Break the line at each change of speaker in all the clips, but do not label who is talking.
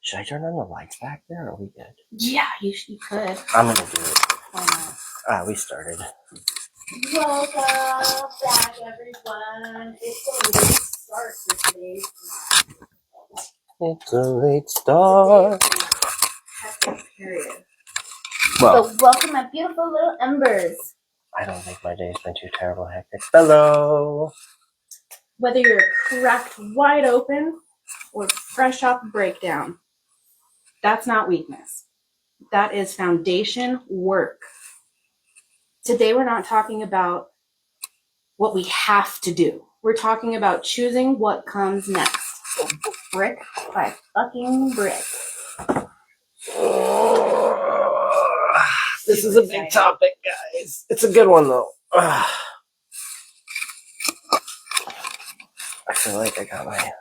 Should I turn on the lights back there, or are we good?
Yeah, you could.
I'm gonna do it.
Why not?
We started.
Welcome back, everyone. It's a late start for today.
It's a late start.
Hectic period.
Well,
So welcome, my beautiful little embers.
I don't think my day's been too terrible hectic. Hello.
Whether you're cracked wide open or fresh off a breakdown, that's not weakness. That is foundation work. Today, we're not talking about what we have to do. We're talking about choosing what comes next. Brick by fucking brick.
This is a big topic, guys. It's a good one, though. I feel like I got my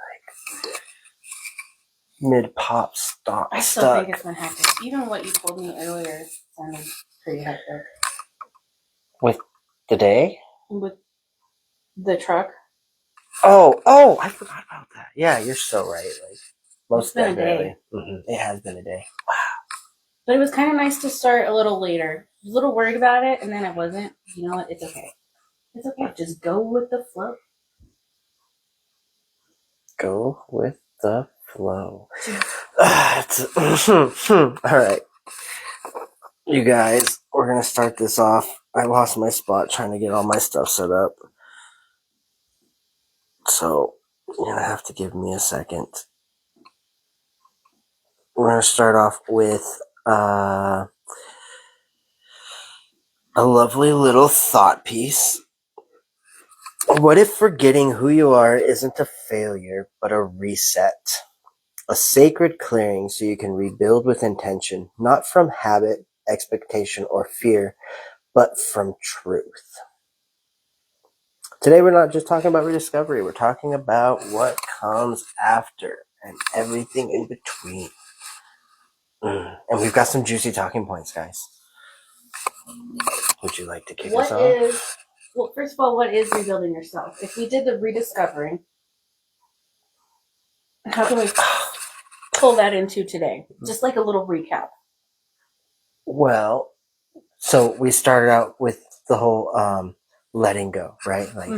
mid-pop stuck.
I still think it's been hectic. Even what you told me earlier sounded pretty hectic.
With the day?
With the truck?
Oh, I forgot about that. Yeah, you're so right. Like, most definitely. It has been a day. Wow.
But it was kind of nice to start a little later. I was a little worried about it, and then I wasn't. You know what? It's okay. It's okay. Just go with the flow.
Go with the flow. All right. You guys, we're going to start this off. I lost my spot trying to get all my stuff set up. So, you're going to have to give me a second. We're going to start off with a lovely little thought piece. What if forgetting who you are isn't a failure, but a reset? A sacred clearing so you can rebuild with intention, not from habit, expectation, or fear, but from truth. Today we're not just talking about rediscovery, we're talking about what comes after and everything in between. And we've got some juicy talking points, guys. Would you like to kick us off?
Well, first of all, what is rebuilding yourself? If we did the rediscovering, how can we pull that into today? Just like a little recap.
Well, so we started out with the whole letting go, right? Like,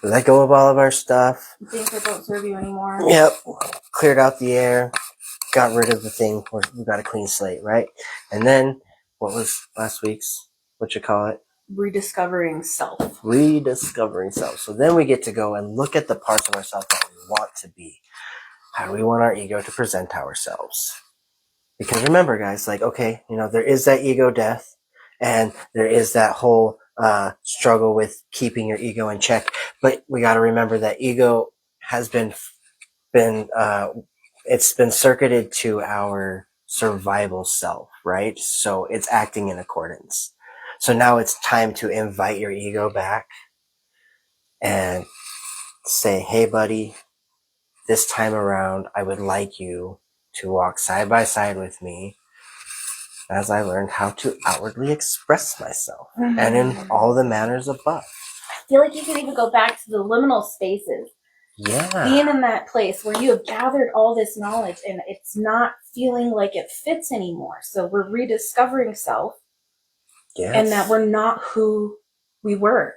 let go of all of our stuff.
Things that don't serve you anymore.
Yep. Cleared out the air. Got rid of the thing. We got a clean slate, right? And then, what was last week's, what you call it?
Rediscovering self.
Rediscovering self. So then we get to go and look at the parts of ourselves that we want to be. How do we want our ego to present ourselves? Because remember, guys, like, okay, there is that ego death, and there is that whole struggle with keeping your ego in check. But we got to remember that ego has been it's been circuited to our survival self, right? So it's acting in accordance. So now it's time to invite your ego back and say, hey, buddy, this time around, I would like you to walk side by side with me as I learned how to outwardly express myself and in all the manners above.
I feel like you could even go back to the liminal spaces.
Yeah.
Being in that place where you have gathered all this knowledge and it's not feeling like it fits anymore. So we're rediscovering self. Yes. And that we're not who we were.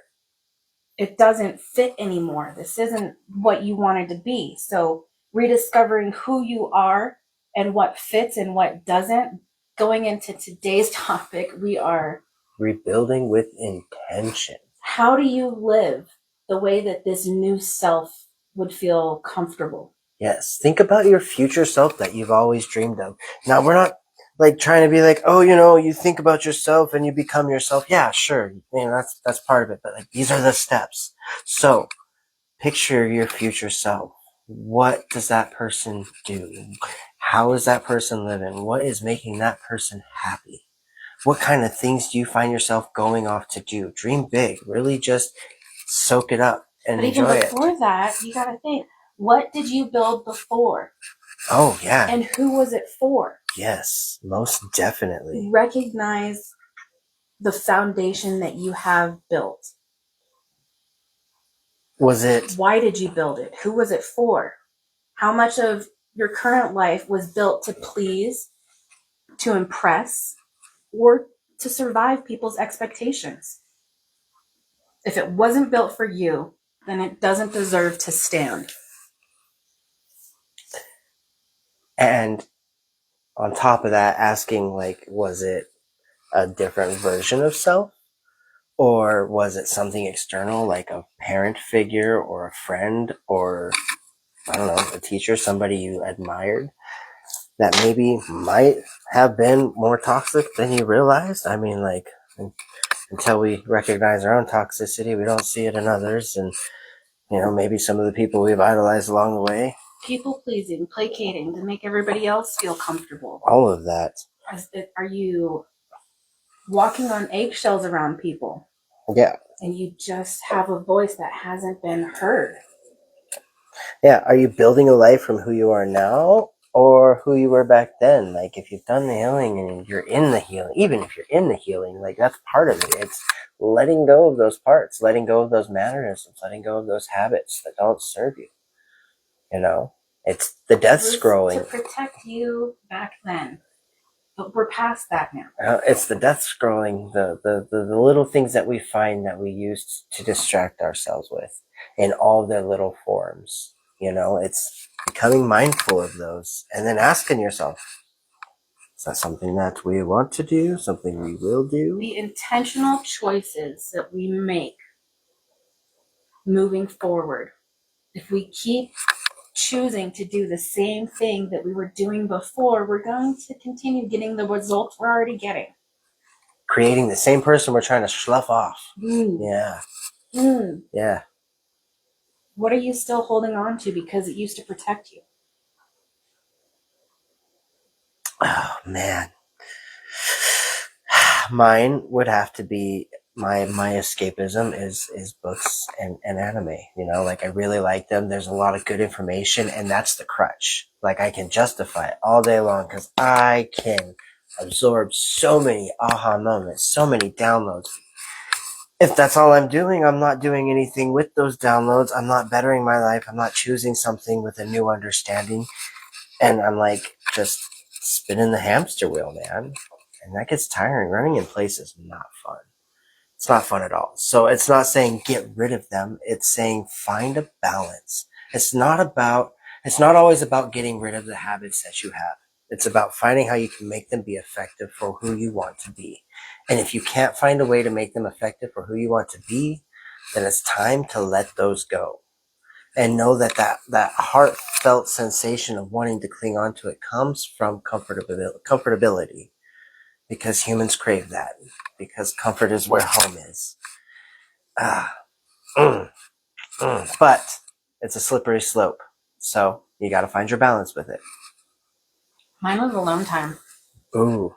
It doesn't fit anymore. This isn't what you wanted to be. So rediscovering who you are and what fits and what doesn't. Going into today's topic, we are
rebuilding with intention.
How do you live the way that this new self would feel comfortable?
Yes. Think about your future self that you've always dreamed of. Now, we're not like trying to be like, oh, you think about yourself and you become yourself. Yeah, sure. That's part of it. But like, these are the steps. So picture your future self. What does that person do? How is that person living? What is making that person happy? What kind of things do you find yourself going off to do? Dream big. Really just soak it up and enjoy it.
But even before that, you got to think, what did you build before?
Oh, yeah.
And who was it for?
Yes, most definitely.
Recognize the foundation that you have built.
Was it?
Why did you build it? Who was it for? How much of your current life was built to please, to impress, or to survive people's expectations. If it wasn't built for you, then it doesn't deserve to stand.
And on top of that, asking, like, was it a different version of self? Or was it something external, like a parent figure or a friend or, I don't know, a teacher, somebody you admired that maybe might have been more toxic than you realized? I mean, like, until we recognize our own toxicity, we don't see it in others. And, maybe some of the people we've idolized along the way.
People pleasing, placating to make everybody else feel comfortable.
All of that.
Are you walking on eggshells around people?
Yeah.
And you just have a voice that hasn't been heard.
Yeah. Are you building a life from who you are now or who you were back then? Like, if you've done the healing and you're in the healing, even if you're in the healing, like, that's part of it. It's letting go of those parts, letting go of those mannerisms, letting go of those habits that don't serve you. It's the death scrolling.
To protect you back then. But we're past that now.
It's the death scrolling, the little things that we find that we use to distract ourselves with in all their little forms. It's becoming mindful of those and then asking yourself, is that something that we want to do? Something we will do?
The intentional choices that we make moving forward. If we keep choosing to do the same thing that we were doing before, we're going to continue getting the results we're already getting.
Creating the same person we're trying to slough off. Yeah. Yeah.
What are you still holding on to because it used to protect you?
Oh, man. Mine would have to be my escapism is books and anime. Like, I really like them. There's a lot of good information, and that's the crutch. Like, I can justify it all day long because I can absorb so many aha moments, so many downloads. If that's all I'm doing, I'm not doing anything with those downloads. I'm not bettering my life. I'm not choosing something with a new understanding. And I'm like just spinning the hamster wheel, man. And that gets tiring. Running in place is not fun. It's not fun at all. So it's not saying get rid of them. It's saying find a balance. It's not always about getting rid of the habits that you have. It's about finding how you can make them be effective for who you want to be. And if you can't find a way to make them effective for who you want to be, then it's time to let those go. And know that heartfelt sensation of wanting to cling on to it comes from comfortability. Because humans crave that. Because comfort is where home is. But it's a slippery slope. So you got to find your balance with it.
Mine was alone time.
Ooh.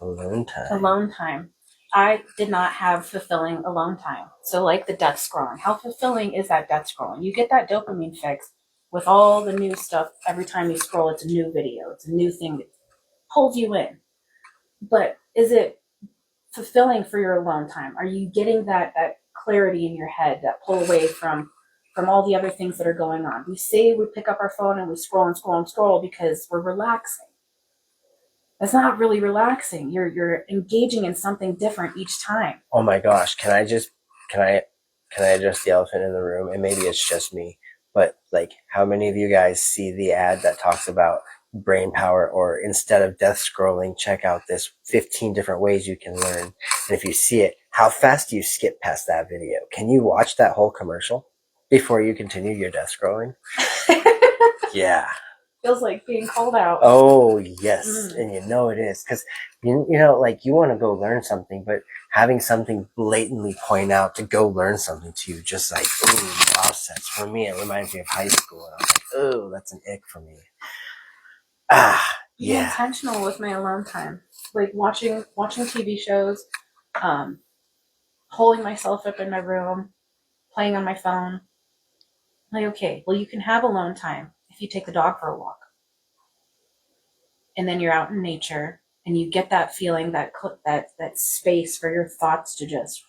Alone time.
Alone time. I did not have fulfilling alone time. So, like the death scrolling. How fulfilling is that death scrolling? You get that dopamine fix with all the new stuff. Every time you scroll, it's a new video. It's a new thing that pulls you in. But is it fulfilling for your alone time? Are you getting that clarity in your head, that pull away from all the other things that are going on? We say we pick up our phone and we scroll and scroll and scroll because we're relaxing. That's not really relaxing. You're engaging in something different each time.
Oh my gosh, can I address the elephant in the room? And maybe it's just me, but like, how many of you guys see the ad that talks about brain power, or instead of death scrolling, check out this 15 different ways you can learn? And if you see it, how fast do you skip past that video? Can you watch that whole commercial before you continue your death scrolling? Yeah.
Feels like being called out.
Oh, yes. And it is. Because, like, you want to go learn something, but having something blatantly point out to go learn something to you, just like, ooh, the offsets. For me, it reminds me of high school. And I'm like, ooh, that's an ick for me. Yeah.
Be intentional with my alone time. Like watching TV shows, holding myself up in my room, playing on my phone. Like, okay, well, you can have alone time if you take the dog for a walk. And then you're out in nature and you get that feeling, that space for your thoughts to just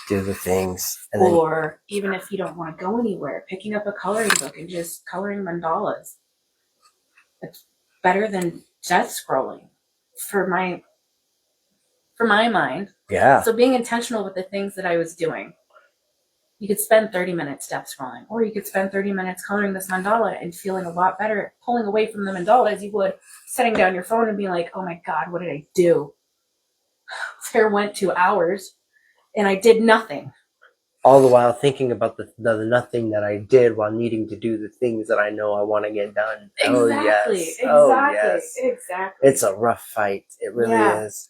do the things.
Or even if you don't want to go anywhere, picking up a coloring book and just coloring mandalas. It's better than death scrolling for my mind.
Yeah.
So being intentional with the things that I was doing. You could spend 30 minutes step scrolling, or you could spend 30 minutes coloring this mandala and feeling a lot better, pulling away from the mandala as you would setting down your phone and being like, oh my God, what did I do? There went 2 hours and I did nothing.
All the while thinking about the nothing that I did while needing to do the things that I know I want to get done.
Exactly. Exactly.
It's a rough fight. It really is.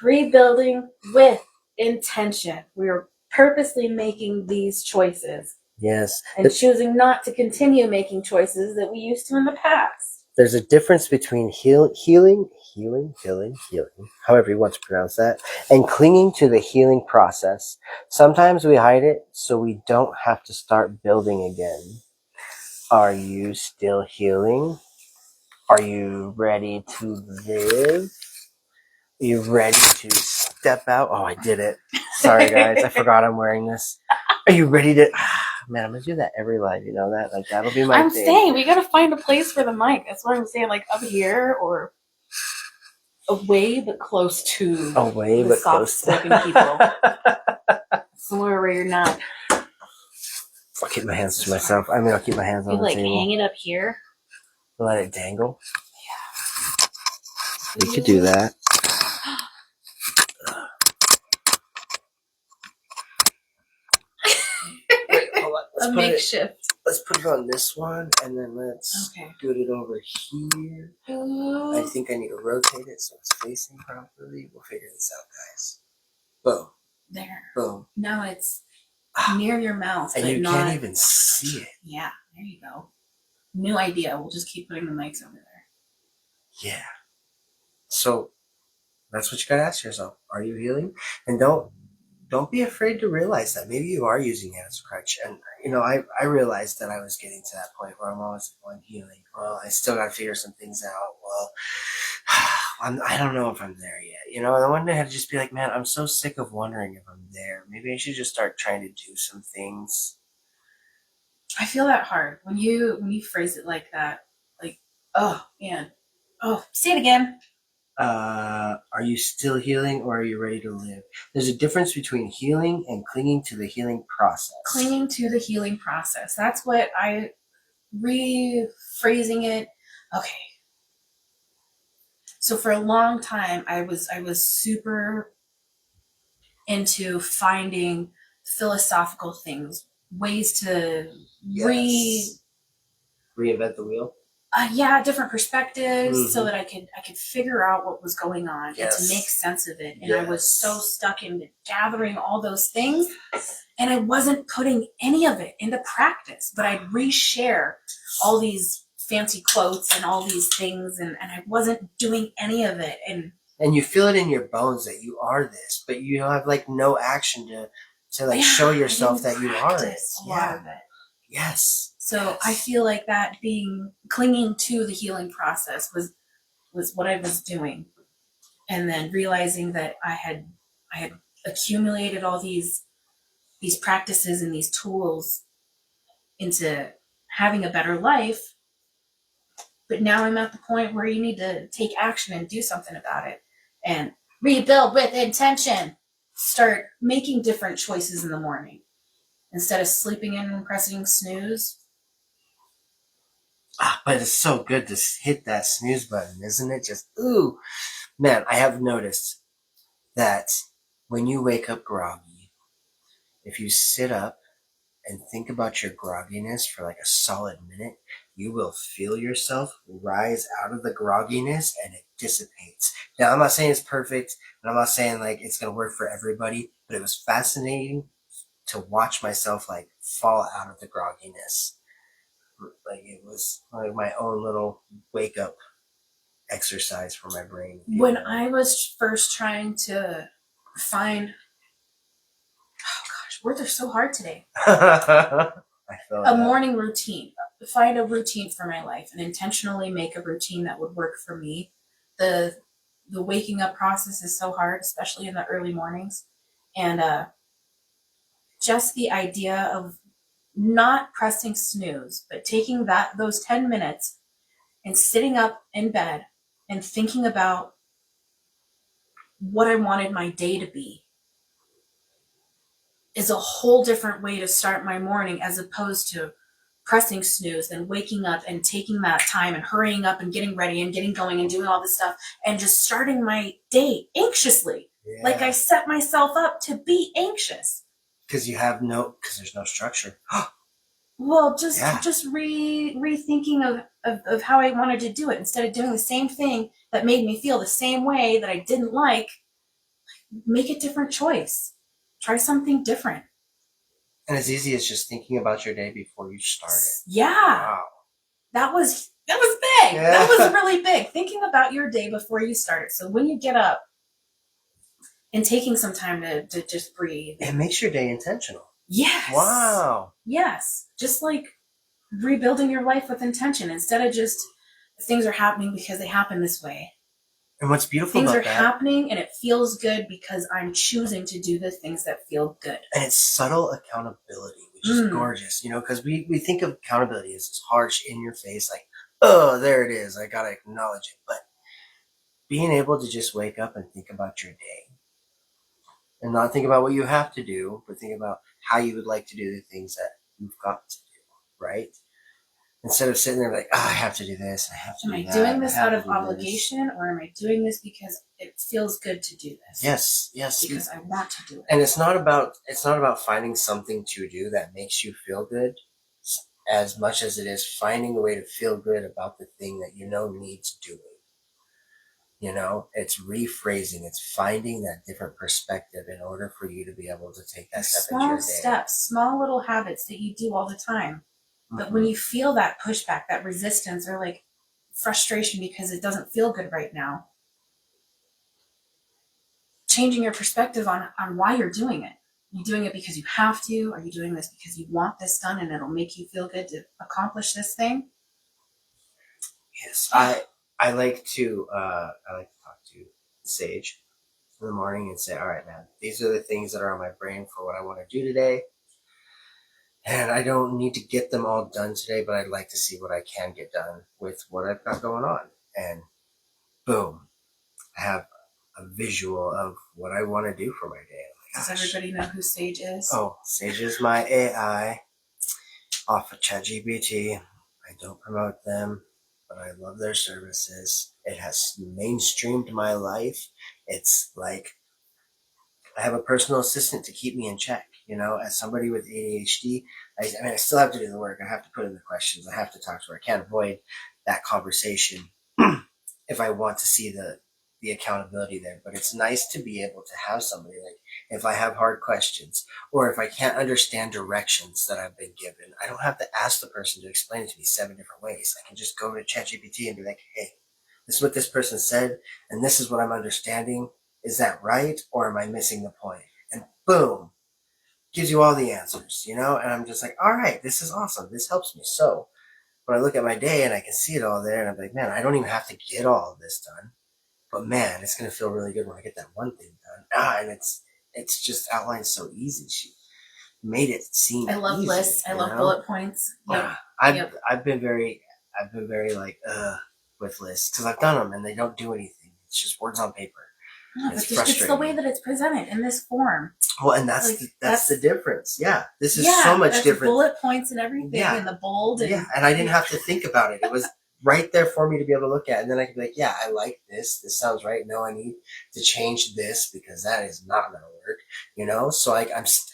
Rebuilding with intention. We are purposely making these choices.
Yes.
And choosing not to continue making choices that we used to in the past.
There's a difference between healing, however you want to pronounce that, and clinging to the healing process. Sometimes we hide it so we don't have to start building again. Are you still healing? Are you ready to live? Are you ready to step out? Oh, I did it. Sorry, guys. I forgot I'm wearing this. Are you ready to... Man, I'm going to do that every live. You know that? Like, that'll be my thing.
I'm saying, we got to find a place for the mic. That's what I'm saying. Like, up here or away but close to the soft-spoken people. Somewhere where you're not...
I'll keep my hands to myself. I mean, I'll keep my hands on the table.
Hang it up here?
Let it dangle? Yeah. We could do that. Wait, hold on. Let's put it on this one, and then let's put it over here. I think I need to rotate it so it's facing properly. We'll figure this out, guys. Boom.
There.
Boom.
Now it's near your mouth.
And you can't even see it.
Yeah, there you go. New idea. We'll just keep putting the mics over there.
Yeah. So that's what you gotta ask yourself. Are you healing? And don't be afraid to realize that maybe you are using it as a crutch. And you know, I realized that I was getting to that point where I'm always going healing. Well, I still gotta figure some things out. Well, I don't know if I'm there yet. You know, and one day I had to just be like, man, I'm so sick of wondering if I'm there. Maybe I should just start trying to do some things.
I feel that hard when you phrase it like that. Like, oh man, oh, say it again.
Are you still healing, or are you ready to live? There's a difference between healing and clinging to the healing process.
Clinging to the healing process. That's what I rephrasing it. Okay. So for a long time, I was super into finding philosophical things, ways to
reinvent the wheel.
Different perspectives, so that I could figure out what was going on and to make sense of it. And I was so stuck in gathering all those things, and I wasn't putting any of it into practice. But I'd reshare all these fancy quotes and all these things, and I wasn't doing any of it.
And you feel it in your bones that you are this, but you have like no action to like show yourself that you are it.
A lot of it.
Yes.
So I feel like that clinging to the healing process was what I was doing. And then realizing that I had accumulated all these practices and these tools into having a better life. But now I'm at the point where you need to take action and do something about it and rebuild with intention. Start making different choices in the morning instead of sleeping in and pressing snooze.
But it's so good to hit that snooze button, isn't it? Just, ooh. Man, I have noticed that when you wake up groggy, if you sit up and think about your grogginess for like a solid minute, you will feel yourself rise out of the grogginess and it dissipates. Now, I'm not saying it's perfect, and I'm not saying like it's going to work for everybody, but it was fascinating to watch myself like fall out of the grogginess. Like it was like my own little wake up exercise for my brain.
When I was first trying to find, words are so hard today. A morning routine, find a routine for my life and intentionally make a routine that would work for me. The waking up process is so hard, especially in the early mornings. And just the idea of not pressing snooze, but taking those 10 minutes and sitting up in bed and thinking about what I wanted my day to be is a whole different way to start my morning, as opposed to pressing snooze and waking up and taking that time and hurrying up and getting ready and getting going and doing all this stuff and just starting my day anxiously. Yeah. Like I set myself up to be anxious.
Because there's no structure.
Well, just rethinking of how I wanted to do it, instead of doing the same thing that made me feel the same way that I didn't like. Make a different choice. Try something different.
And as easy as just thinking about your day before you start it.
Yeah. Wow. That was big. Yeah. That was really big. Thinking about your day before you start it. So when you get up and taking some time to just breathe.
It makes your day intentional.
Yes.
Wow.
Yes. Just like rebuilding your life with intention, instead of just things are happening because they happen this way.
And what's beautiful about that,
things are happening and it feels good because I'm choosing to do the things that feel good.
And it's subtle accountability, which is gorgeous, because we think of accountability as this harsh, in your face, like, oh, there it is, I gotta acknowledge it. But being able to just wake up and think about your day and not think about what you have to do, but think about how you would like to do the things that you've got to do, right? Instead of sitting there like, oh, I have to do this, I have to do that.
Am I doing this out of obligation, or am I doing this because it feels good to do this?
Yes.
Because I want to do it.
And it's not about finding something to do that makes you feel good, as much as it is finding a way to feel good about the thing that needs doing. It's rephrasing, it's finding that different perspective in order for you to be able to take that step into your day.
Small steps, small little habits that you do all the time. But when you feel that pushback, that resistance, or like frustration because it doesn't feel good right now, changing your perspective on why you're doing it. Are you doing it because you have to? Are you doing this because you want this done and it'll make you feel good to accomplish this thing?
Yes, I like to talk to Sage in the morning and say, all right, man, these are the things that are on my brain for what I want to do today. And I don't need to get them all done today, but I'd like to see what I can get done with what I've got going on. And boom, I have a visual of what I want to do for my day.
Does everybody know who Sage is?
Oh, Sage is my AI off of ChatGPT. I don't promote them, but I love their services. It has mainstreamed my life. It's like I have a personal assistant to keep me in check. As somebody with ADHD, I still have to do the work. I have to put in the questions. I have to talk to her. I can't avoid that conversation if I want to see the accountability there. But it's nice to be able to have somebody, like, if I have hard questions or if I can't understand directions that I've been given, I don't have to ask the person to explain it to me 7 different ways. I can just go to ChatGPT and be like, hey, this is what this person said, and this is what I'm understanding. Is that right, or am I missing the point? And boom, gives you all the answers, and I'm just like, all right, this is awesome. This helps me. So when I look at my day and I can see it all there, and I'm like, man, I don't even have to get all of this done, but man, it's going to feel really good when I get that one thing done. And it's just outlined so easy. She made it seem
I love
easy,
lists. I love bullet points.
Yep. I've been very like with lists because I've done them and they don't do anything. It's just words on paper.
No, it's the way that it's presented in this form.
Well, and that's the difference. Yeah, this is so much different.
Bullet points and everything, and the bold.
And I didn't have to think about it. It was right there for me to be able to look at, and then I could be like, yeah, I like this. This sounds right. No, I need to change this because that is not going to work. So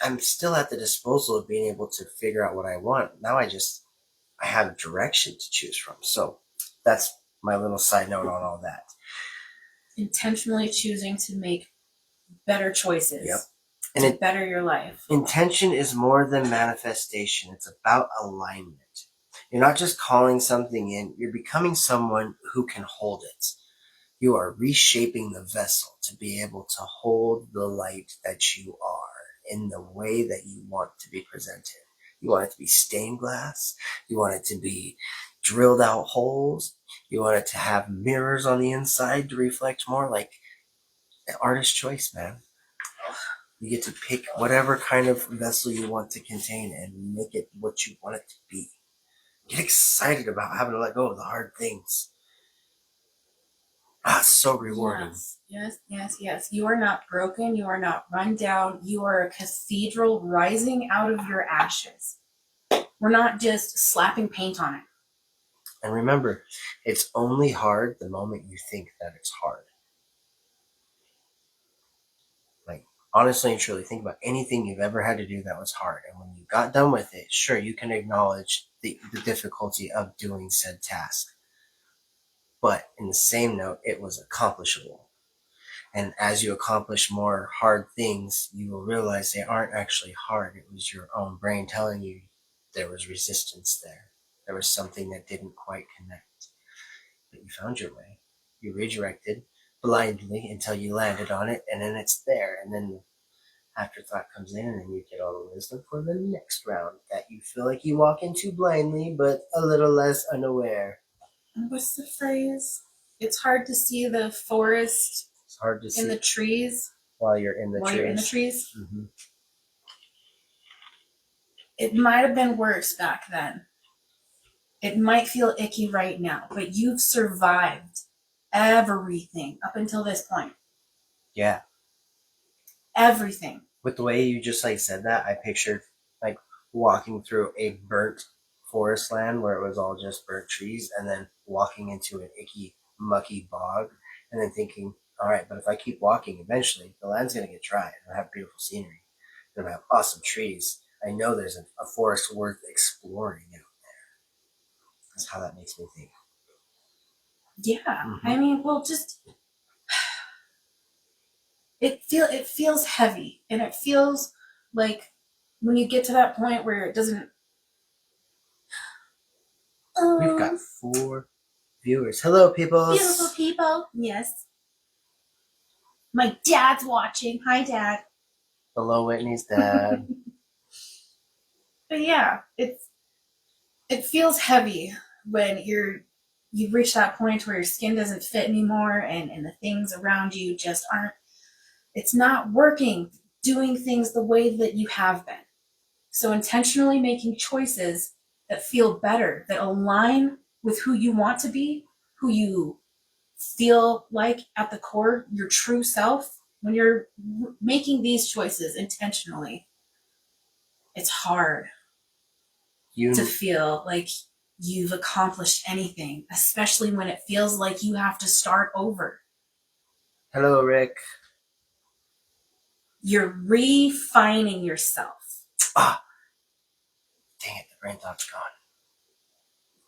I'm still at the disposal of being able to figure out what I want. Now I have direction to choose from. So that's my little side note on all that.
Intentionally choosing to make better choices.
Yep.
And to better your life.
Intention is more than manifestation. It's about alignment. You're not just calling something in, you're becoming someone who can hold it. You are reshaping the vessel to be able to hold the light that you are in the way that you want to be presented. You want it to be stained glass. You want it to be drilled out holes. You want it to have mirrors on the inside to reflect more, like an artist's choice, man. You get to pick whatever kind of vessel you want to contain and make it what you want it to be. Get excited about having to let go of the hard things. Ah, it's so rewarding.
Yes. You are not broken. You are not run down. You are a cathedral rising out of your ashes. We're not just slapping paint on it.
And remember, it's only hard the moment you think that it's hard. Like, honestly and truly, think about anything you've ever had to do that was hard. And when you got done with it, sure, you can acknowledge the difficulty of doing said task. But in the same note, it was accomplishable. And as you accomplish more hard things, you will realize they aren't actually hard. It was your own brain telling you there was resistance there. There was something that didn't quite connect. But you found your way. You redirected blindly until you landed on it, and then it's there. And then afterthought comes in, and then you get all the wisdom for the next round that you feel like you walk into blindly, but a little less unaware.
What's the phrase? It's hard to see the forest.
It's hard to see
in the trees
while you're in the trees.
You're in the trees.
Mm-hmm.
It might have been worse back then. It might feel icky right now, but you've survived everything up until this point.
Yeah.
Everything.
With the way you just like said that, I pictured like walking through a burnt forest land where it was all just burnt trees, and then walking into an icky, mucky bog, and then thinking, all right, but if I keep walking, eventually the land's going to get dry, and I'll have beautiful scenery, and I'll have awesome trees. I know there's a forest worth exploring out there. That's how that makes me think.
Yeah. Mm-hmm. I mean, well, just it feels heavy, and it feels like when you get to that point where it doesn't.
We've got 4 viewers. Hello, people.
Beautiful people. Yes. My dad's watching. Hi, Dad.
Hello, Whitney's dad.
But yeah, it feels heavy when you've reached that point where your skin doesn't fit anymore, and the things around you just aren't. It's not working, doing things the way that you have been. So intentionally making choices that feel better, that align with who you want to be, who you feel like at the core, your true self. When you're making these choices intentionally, it's hard to feel like you've accomplished anything, especially when it feels like you have to start over.
Hello, Rick.
You're refining yourself.
Ah, dang it, the brain thought's gone.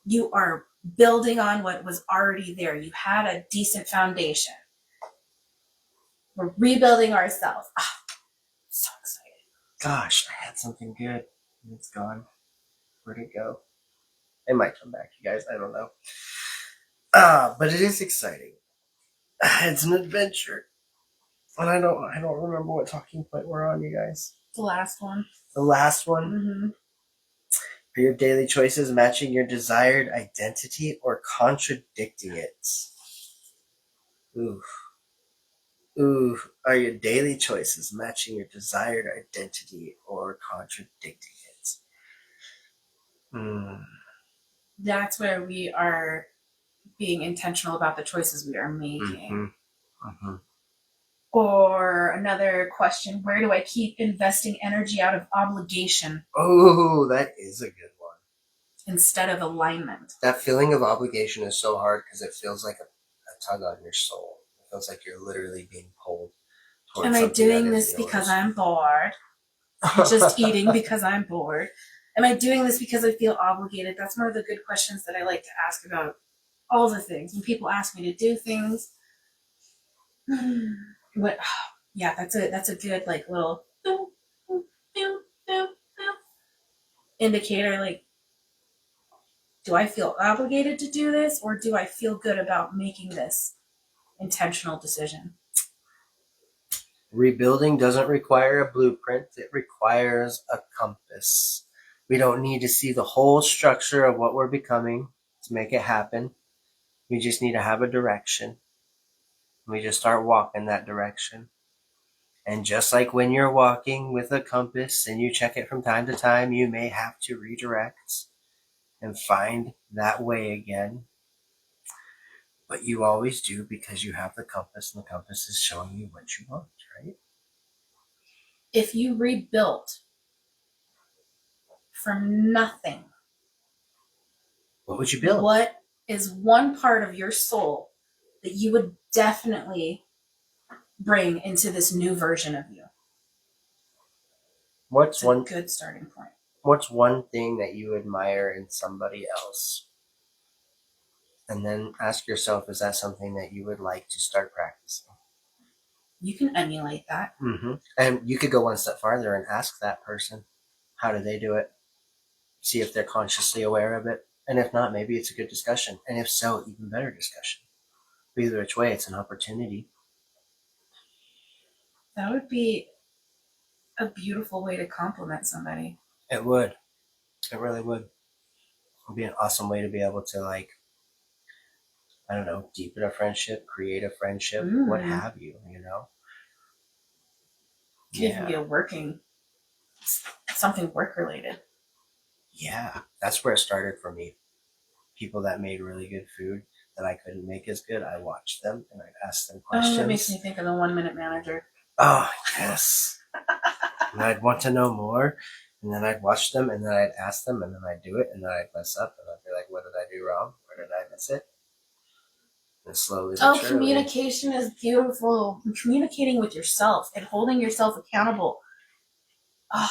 You are building on what was already there. You had a decent foundation. We're rebuilding ourselves. Ah, so excited.
Gosh, I had something good and it's gone. Where'd it go? It might come back, you guys. I don't know. But it is exciting. It's an adventure. And I don't remember what talking point we're on, you guys.
The last one.
The last one?
Mm-hmm.
Are your daily choices matching your desired identity or contradicting it? Ooh, are your daily choices matching your desired identity or contradicting it?
That's where we are being intentional about the choices we are making.
Mm-hmm. Mm-hmm.
Or another question, where do I keep investing energy out of obligation?
Oh, that is a good one.
Instead of alignment.
That feeling of obligation is so hard because it feels like a tug on your soul. It feels like you're literally being pulled towards something.
Am I doing this because I'm bored? Just eating because I'm bored? Am I doing this because I feel obligated? That's one of the good questions that I like to ask about all the things. When people ask me to do things, what? Yeah, that's a good like little indicator. Like, do I feel obligated to do this, or do I feel good about making this intentional decision?
Rebuilding doesn't require a blueprint. It requires a compass. We don't need to see the whole structure of what we're becoming to make it happen. We just need to have a direction. We just start walking that direction. And just like when you're walking with a compass and you check it from time to time, you may have to redirect and find that way again. But you always do because you have the compass, and the compass is showing you what you want, right?
If you rebuilt from nothing,
what would you build?
What is one part of your soul that you would definitely bring into this new version of you?
What's one
good starting point?
What's one thing that you admire in somebody else? And then ask yourself, is that something that you would like to start practicing?
You can emulate that.
Mm-hmm. And you could go one step farther and ask that person, how do they do it? See if they're consciously aware of it. And if not, maybe it's a good discussion. And if so, even better discussion. Either which way, it's an opportunity.
That would be a beautiful way to compliment somebody.
It would. It really would. It would be an awesome way to be able to, like, I don't know, deepen a friendship, create a friendship, what have you, you know?
It could even be a working, something work related.
Yeah, that's where it started for me. People that made really good food that I couldn't make as good, I watched them and I'd ask them questions.
Oh, that makes me think of the 1 Minute Manager.
Oh, yes. And I'd want to know more, and then I'd watch them, and then I'd ask them, and then I'd do it, and then I'd mess up, and I'd be like, what did I do wrong? Where did I miss it? And slowly but surely.
Communication is beautiful. Communicating with yourself and holding yourself accountable. Oh,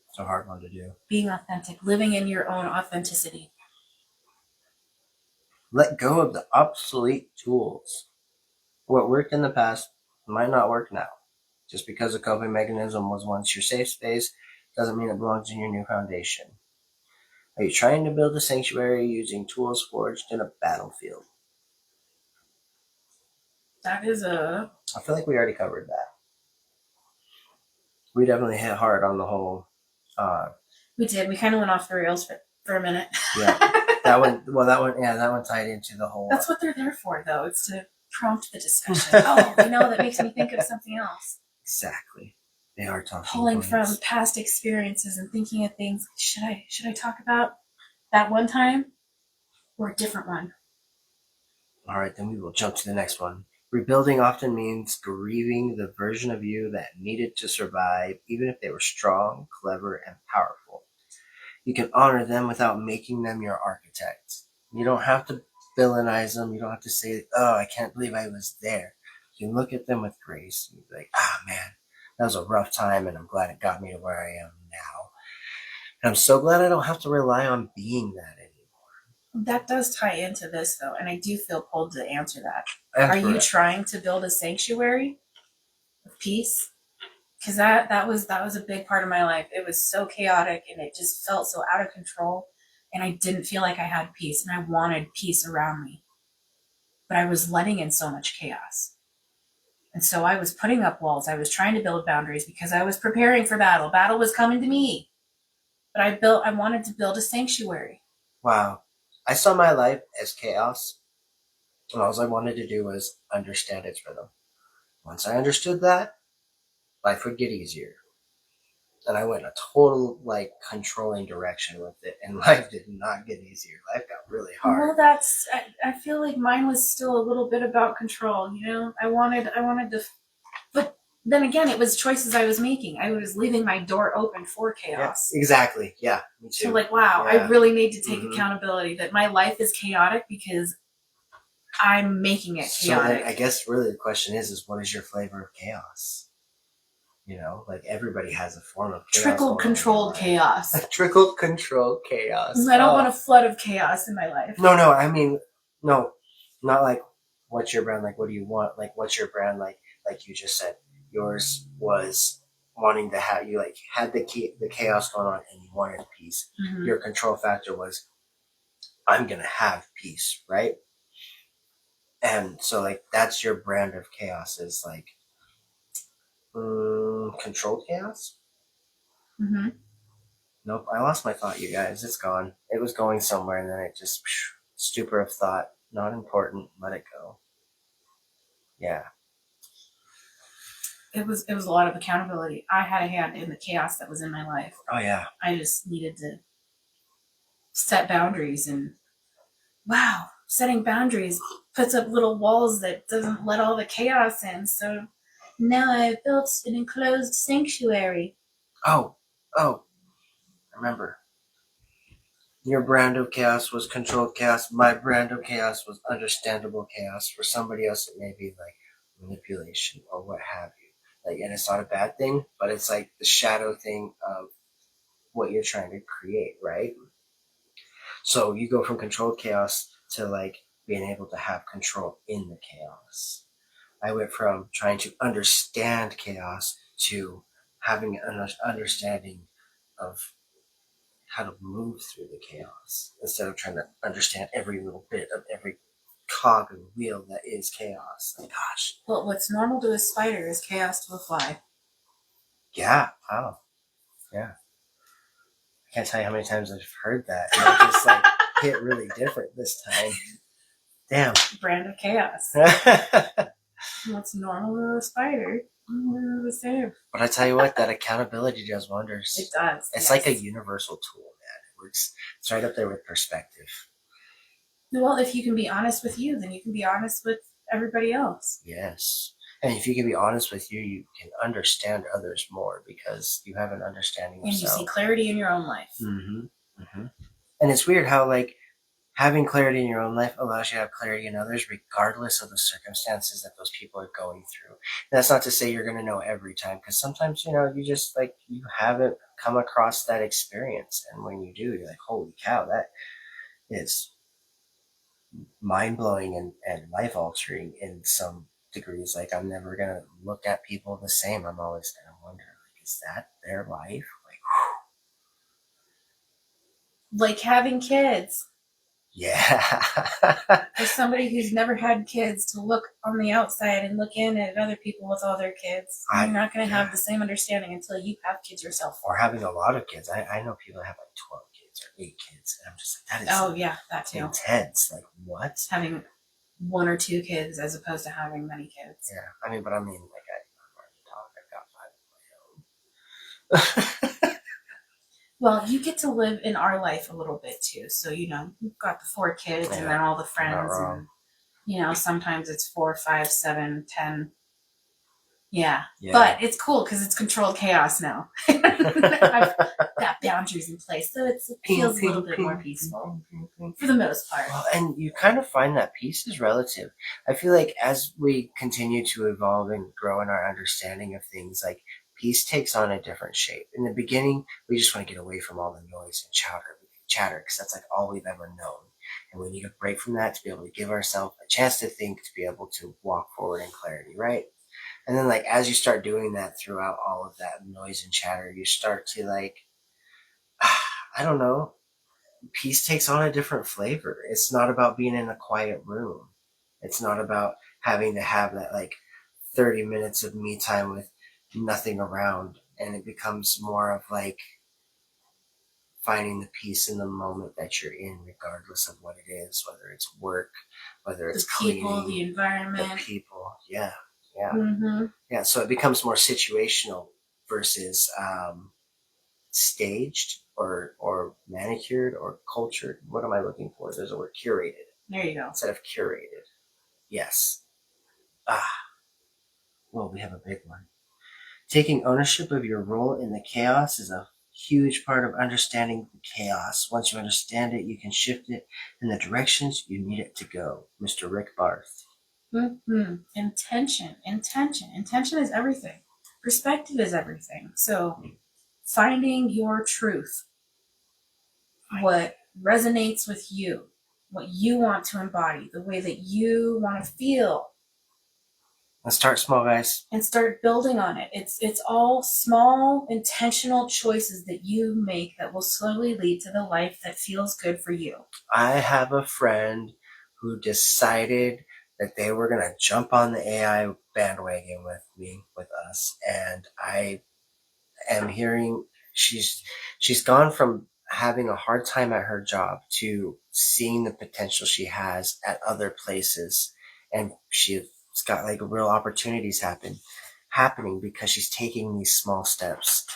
it's a hard one to do.
Being authentic, living in your own authenticity.
Let go of the obsolete tools. What worked in the past might not work now. Just because a coping mechanism was once your safe space doesn't mean it belongs in your new foundation. Are you trying to build a sanctuary using tools forged in a battlefield?
That is a...
I feel like we already covered that. We definitely hit hard on the whole...
we did. We kind of went off the rails for a minute.
Yeah. That one tied into the whole...
That's what they're there for, though. It's to prompt the discussion. That makes me think of something else.
Exactly. They are talking
pulling from past experiences and thinking of things. Should I talk about that one time or a different one?
All right, then we will jump to the next one. Rebuilding often means grieving the version of you that needed to survive, even if they were strong, clever, and powerful. You can honor them without making them your architect. You don't have to villainize them. You don't have to say, oh, I can't believe I was there. You can look at them with grace and be like, man, that was a rough time, and I'm glad it got me to where I am now. And I'm so glad I don't have to rely on being that anymore.
That does tie into this, though, and I do feel pulled to answer that. Are you trying to build a sanctuary of peace? Because that was a big part of my life. It was so chaotic, and it just felt so out of control, and I didn't feel like I had peace, and I wanted peace around me. But I was letting in so much chaos. And so I was putting up walls. I was trying to build boundaries because I was preparing for battle. Battle was coming to me. But I wanted to build a sanctuary.
Wow. I saw my life as chaos, and all I wanted to do was understand its rhythm. Once I understood that, life would get easier. And I went in a total, controlling direction with it, and life did not get easier. Life got really hard.
Well, I feel like mine was still a little bit about control, I wanted to, but then again, it was choices I was making. I was leaving my door open for chaos.
Yeah, exactly. Yeah, me too.
So wow, yeah. I really need to take accountability that my life is chaotic because I'm making it chaotic.
So I guess really the question is what is your flavor of chaos? Everybody has a form of chaos.
Trickle-controlled chaos.
Trickle-controlled chaos.
I don't want a flood of chaos in my life.
No, I mean, no, not like what's your brand, what do you want, what's your brand, like you just said. Yours was wanting to have, you had the chaos going on and you wanted peace. Mm-hmm. Your control factor was, I'm going to have peace, right? And so that's your brand of chaos is controlled chaos?
Mm-hmm.
Nope, I lost my thought, you guys. It's gone. It was going somewhere, and then it just stupor of thought. Not important. Let it go. Yeah.
It was a lot of accountability. I had a hand in the chaos that was in my life.
Oh yeah.
I just needed to set boundaries. And wow, setting boundaries puts up little walls that doesn't let all the chaos in. So now I've built an enclosed sanctuary.
Oh, remember. Your brand of chaos was controlled chaos. My brand of chaos was understandable chaos. For somebody else, it may be like manipulation or what have you. Like, and it's not a bad thing, but it's like the shadow thing of what you're trying to create, right? So you go from controlled chaos to like being able to have control in the chaos. I went from trying to understand chaos to having an understanding of how to move through the chaos instead of trying to understand every little bit of every cog and wheel that is chaos. Like, gosh.
Well, what's normal to a spider is chaos to a fly.
Yeah. Wow. Yeah. I can't tell you how many times I've heard that. And it just like hit really different this time. Damn.
Brand of chaos. What's normal to a spider? The same.
But I tell you what, that accountability does wonders.
It does.
It's like a universal tool, man. It works. It's right up there with perspective.
Well, if you can be honest with you, then you can be honest with everybody else.
Yes. And if you can be honest with you, you can understand others more because you have an understanding of
and
self.
You see clarity in your own life.
Mm-hmm. Mm-hmm. And it's weird how like having clarity in your own life allows you to have clarity in others regardless of the circumstances that those people are going through. And that's not to say you're going to know every time, because sometimes, you just like, you haven't come across that experience. And when you do, you're like, holy cow, that is mind-blowing and life-altering in some degrees. Like, I'm never going to look at people the same. I'm always going to wonder, like, is that their life?
Like having kids.
Yeah.
For somebody who's never had kids to look on the outside and look in at other people with all their kids, you're not going to have the same understanding until you have kids yourself.
Or having a lot of kids. I know people that have like 12 kids or 8 kids, and I'm just like, that is
that too.
Intense. Like, what?
Having 1 or 2 kids as opposed to having many kids.
Yeah, I mean, like, I've got 5 of my own.
Well, you get to live in our life a little bit too. So, you've got the 4 kids and then all the friends. And, sometimes it's 4, 5, 7, 10. Yeah. But it's cool because it's controlled chaos now. I've got boundaries in place. So it feels a little bit more peaceful for the most part.
Well, and you kind of find that peace is relative. I feel like as we continue to evolve and grow in our understanding of things, like, peace takes on a different shape. In the beginning, we just want to get away from all the noise and chatter, because that's like all we've ever known. And we need a break from that to be able to give ourselves a chance to think, to be able to walk forward in clarity, right? And then, like, as you start doing that throughout all of that noise and chatter, you start to, like, I don't know, peace takes on a different flavor. It's not about being in a quiet room. It's not about having to have that, like, 30 minutes of me time with nothing around. And it becomes more of, like, finding the peace in the moment that you're in, regardless of what it is, whether it's work, whether it's
the people,
cleaning,
the environment.
The people, yeah.
Mm-hmm.
Yeah, so it becomes more situational versus staged or manicured or cultured. What am I looking for? There's a word, curated.
There you go.
Instead of curated. Yes. Well, we have a big one. Taking ownership of your role in the chaos is a huge part of understanding the chaos. Once you understand it, you can shift it in the directions you need it to go. Mr. Rick Barth.
Mm-hmm. Intention is everything. Perspective is everything. So finding your truth, what resonates with you, what you want to embody, the way that you want to feel.
Let's start small, guys.
And start building on it. It's all small, intentional choices that you make that will slowly lead to the life that feels good for you.
I have a friend who decided that they were going to jump on the AI bandwagon with us. And I am hearing she's gone from having a hard time at her job to seeing the potential she has at other places. And she's got like real opportunities happening because she's taking these small steps.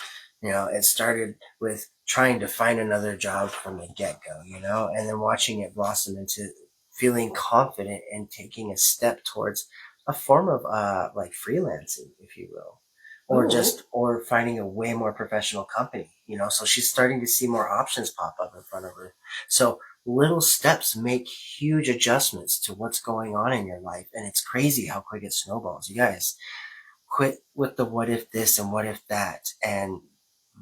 It started with trying to find another job from the get-go, you know, and then watching it blossom into feeling confident and taking a step towards a form of like freelancing, if you will, or or finding a way more professional company, you know. So she's starting to see more options pop up in front of her. So little steps make huge adjustments to what's going on in your life, and it's crazy how quick it snowballs. You guys, quit with the what if this and what if that, and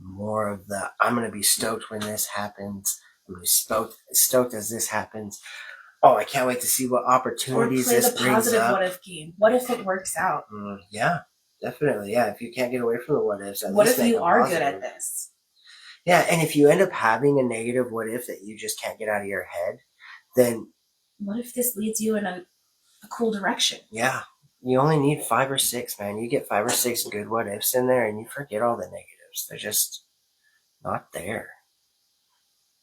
more of the I'm going to be stoked when this happens. I'm going to be stoked as this happens. Oh, I can't wait to see what opportunities
or play
this
the
brings
positive
up.
what if game. What if it works out?
Yeah, definitely. Yeah, if you can't get away from the what ifs,
what if you are good at this?
Yeah, and if you end up having a negative what if that you just can't get out of your head, then
what if this leads you in a cool direction?
Yeah, you only need 5 or 6, man. You get 5 or 6 good what ifs in there, and you forget all the negatives. They're just not there.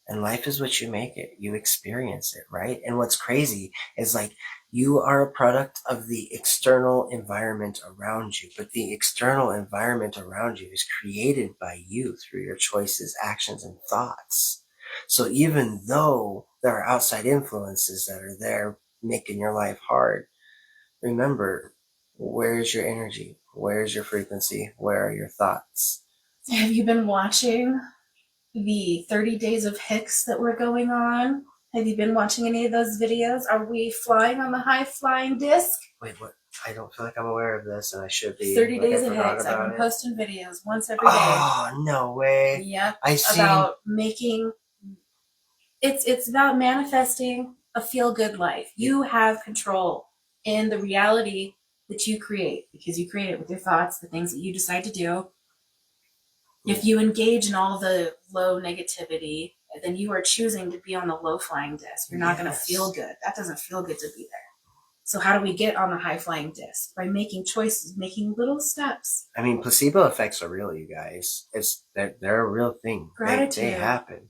And life is what you make it. You experience it, right? And what's crazy is like you are a product of the external environment around you, but the external environment around you is created by you through your choices, actions, and thoughts. So even though there are outside influences that are there making your life hard, remember, where's your energy? Where's your frequency? Where are your thoughts?
Have you been watching the 30 days of Hicks that were going on? Have you been watching any of those videos? Are we flying on the high flying disc?
Wait, what? I don't feel like I'm aware of this, and I should be.
30 days of Hicks. I've been posting videos once every day.
Oh, no way.
Yep. About making. It's about manifesting a feel good life. You have control in the reality that you create because you create it with your thoughts, the things that you decide to do. If you engage in all the low negativity, then you are choosing to be on the low flying disc. You're not going to feel good. That doesn't feel good to be there. So how do we get on the high flying disc? By making choices, making little steps.
I mean, placebo effects are real, you guys. They're a real thing.
Gratitude.
They happen.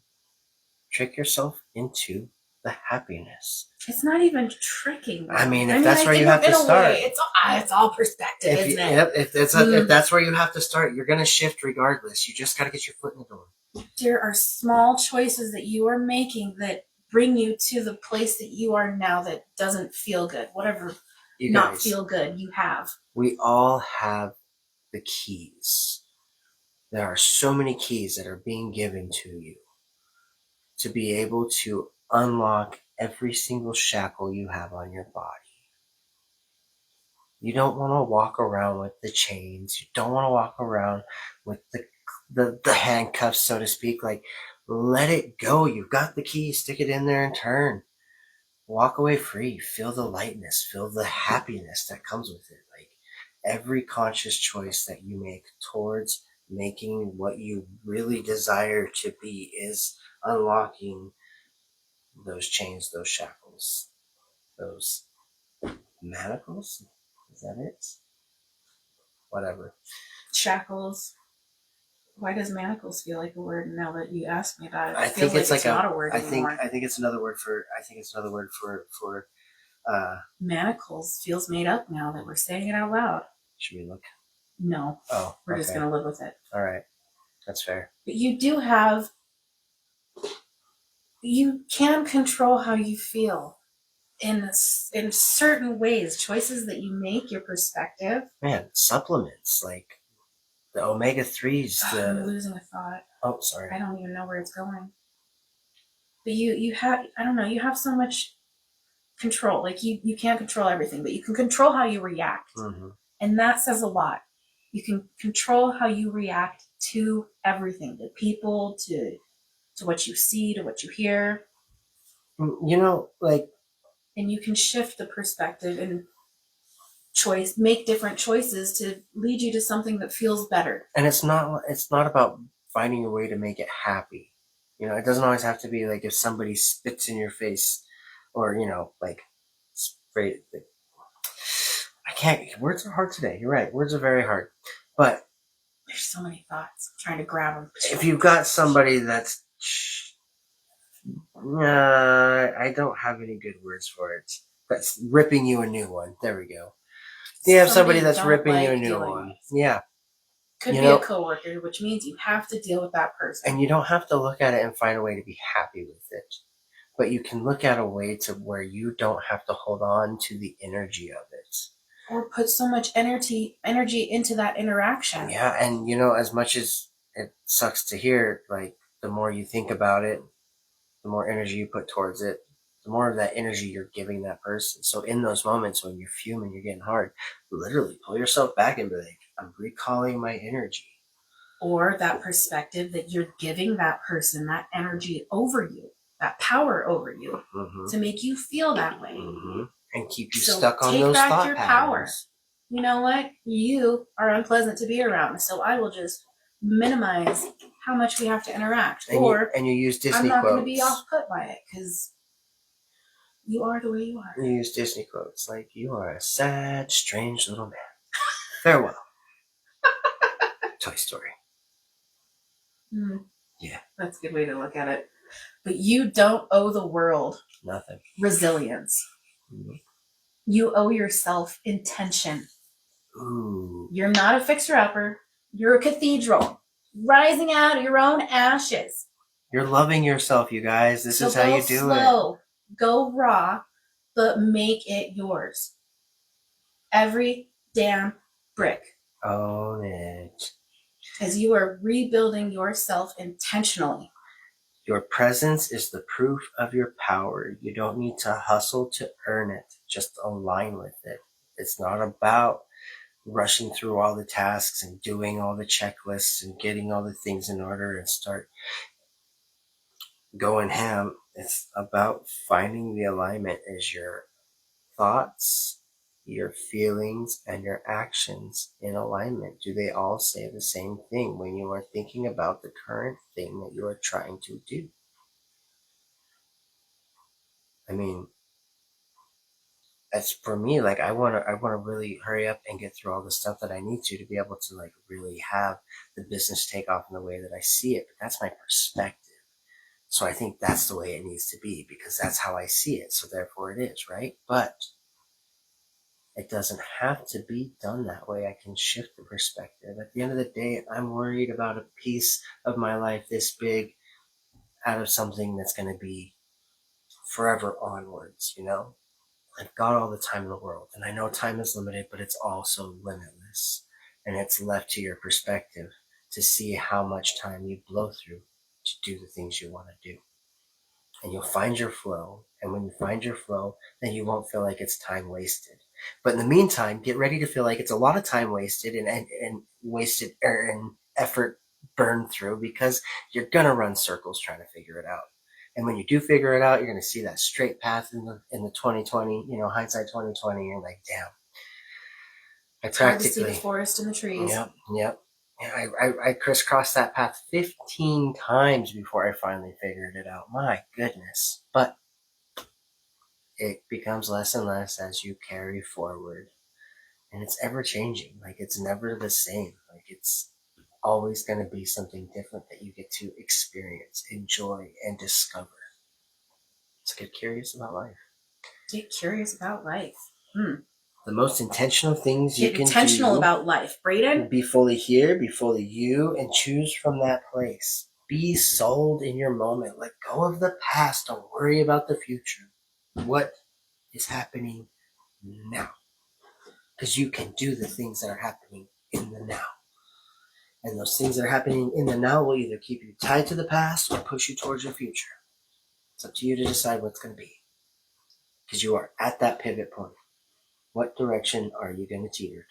Trick yourself into the happiness.
It's not even tricking.
I mean, that's where you have to start.
It's all perspective, isn't it?
If that's where you have to start, you're going to shift regardless. You just got to get your foot in the door.
There are small choices that you are making that bring you to the place that you are now that doesn't feel good. Whatever you not guys, feel good you have.
We all have the keys. There are so many keys that are being given to you to be able to unlock every single shackle you have on your body. You don't want to walk around with the chains. You don't want to walk around with the handcuffs, so to speak. Like, let it go. You've got the key. Stick it in there and turn. Walk away free. Feel the lightness. Feel the happiness that comes with it. Like, every conscious choice that you make towards making what you really desire to be is unlocking those chains, those shackles, those manacles. Is that it? Whatever.
Shackles. Why does manacles feel like a word now that you ask me about it?
I think it's
not a word anymore.
I think it's another word for.
Manacles feels made up now that we're saying it out loud.
Should we look?
No.
Oh,
we're just gonna live with it.
All right, that's fair.
But you do have. You can control how you feel in certain ways. Choices that you make, your perspective.
Man, supplements like the omega-3s.
I'm losing a thought.
Oh, sorry.
I don't even know where it's going. But you have, I don't know, you have so much control. Like you can't control everything, but you can control how you react.
Mm-hmm.
And that says a lot. You can control how you react to everything, to people, to what you see, to what you hear.
You know, like,
and you can shift the perspective and make different choices to lead you to something that feels better.
And it's not about finding a way to make it happy. You know, it doesn't always have to be like if somebody spits in your face or, you know, like spray. I can't, words are hard today. You're right. Words are very hard. But
there's so many thoughts. I'm trying to grab them.
If you've got somebody that's, I don't have any good words for it. That's ripping you a new one. There we go. You have somebody that's ripping you a new one. Yeah.
Could be a coworker, which means you have to deal with that person.
And you don't have to look at it and find a way to be happy with it. But you can look at a way to where you don't have to hold on to the energy of it.
Or put so much energy into that interaction.
Yeah, and as much as it sucks to hear, like, the more you think about it, the more energy you put towards it, the more of that energy you're giving that person. So in those moments when you're fuming, you're getting hard, literally pull yourself back and be like, I'm recalling my energy.
Or that perspective that you're giving that person that energy over you, that power over you, to make you feel that way.
And keep you stuck on those thought patterns. Take back your power.
You know what? You are unpleasant to be around, so I will just minimize how much we have to interact.
And you use Disney quotes.
I'm not going to be off-put by it, because you are the way you are.
You use Disney quotes like, you are a sad, strange little man. Farewell. Toy Story. Yeah.
That's a good way to look at it. But you don't owe the world
nothing.
Resilience. You owe yourself intention.
Ooh.
You're not a fixer-upper. You're a cathedral rising out of your own ashes.
You're loving yourself, you guys. This is how you do
slow, it. Go raw, but make it yours. Every damn brick.
Own it.
Because you are rebuilding yourself intentionally.
Your presence is the proof of your power. You don't need to hustle to earn it. Just align with it. It's not about rushing through all the tasks and doing all the checklists and getting all the things in order and start going ham. It's about finding the alignment as your thoughts, your feelings, and your actions in alignment. Do they all say the same thing when you are thinking about the current thing that you are trying to do? I mean, as for me, like, I want to really hurry up and get through all the stuff that I need to be able to, like, really have the business take off in the way that I see it. But that's my perspective. So I think that's the way it needs to be, because that's how I see it. So therefore it is, right? But it doesn't have to be done that way. I can shift the perspective. At the end of the day, I'm worried about a piece of my life this big out of something that's going to be forever onwards, I've got all the time in the world, and I know time is limited, but it's also limitless, and it's left to your perspective to see how much time you blow through to do the things you want to do. And you'll find your flow, and when you find your flow, then you won't feel like it's time wasted. But in the meantime, get ready to feel like it's a lot of time wasted and wasted and effort burned through, because you're gonna run circles trying to figure it out. And when you do figure it out, you're going to see that straight path in the 2020, hindsight 2020. You're like, damn.
It's hard to see the forest and the trees.
Yep. I crisscrossed that path 15 times before I finally figured it out. My goodness. But it becomes less and less as you carry forward. And it's ever changing. Like, it's never the same. Like, it's always going to be something different that you get to experience, enjoy, and discover. So get curious about life.
Get curious about life.
The most intentional things you can do.
Get intentional about life, Brayden.
Be fully here, be fully you, and choose from that place. Be sold in your moment. Let go of the past. Don't worry about the future. What is happening now? Because you can do the things that are happening in the now. And those things that are happening in the now will either keep you tied to the past or push you towards your future. It's up to you to decide what's going to be. Because you are at that pivot point. What direction are you going to teeter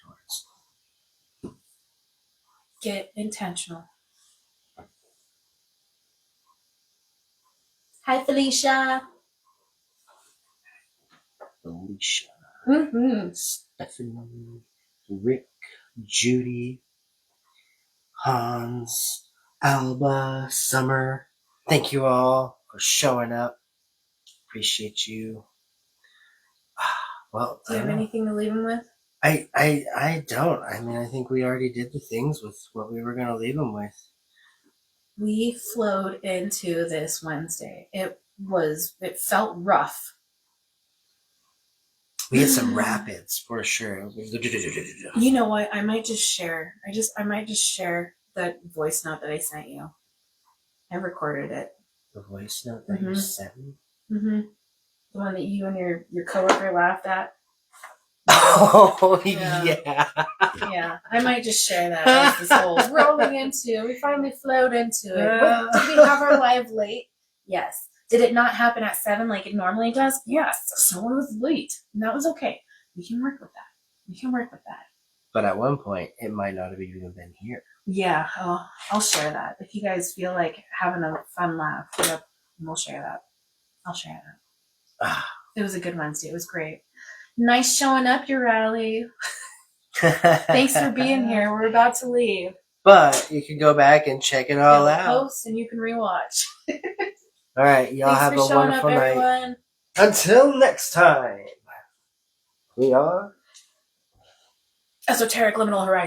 towards?
Get intentional. Hi, Felicia.
Stephanie, Rick, Judy, Hans, Alba, Summer. Thank you all for showing up. Appreciate you. Well,
do you have anything to leave them with?
I don't. I mean, I think we already did the things with what we were going to leave them with.
We flowed into this Wednesday. It felt rough.
We get some rapids for sure.
You know what? I might just share. I might just share that voice note that I sent you. I recorded it.
The voice note that you sent me?
Mm-hmm. The one that you and your coworker laughed at?
Oh, yeah.
Yeah. I might just share that as this whole rolling into. We finally flowed into it. What, did we have our live late? Yes. Did it not happen at 7 like it normally does? Yes. Someone was late. And that was okay. We can work with that.
But at one point, it might not have even been here.
Yeah, I'll share that. If you guys feel like having a fun laugh, yep, we'll share that. I'll share that. It was a good Wednesday. It was great. Nice showing up, your rally. Thanks for being here. We're about to leave.
But you can go back and check it all out.
Post and you can rewatch.
All right, y'all have a wonderful night.
Everyone.
Until next time, we are
Esoteric Liminal Horizon.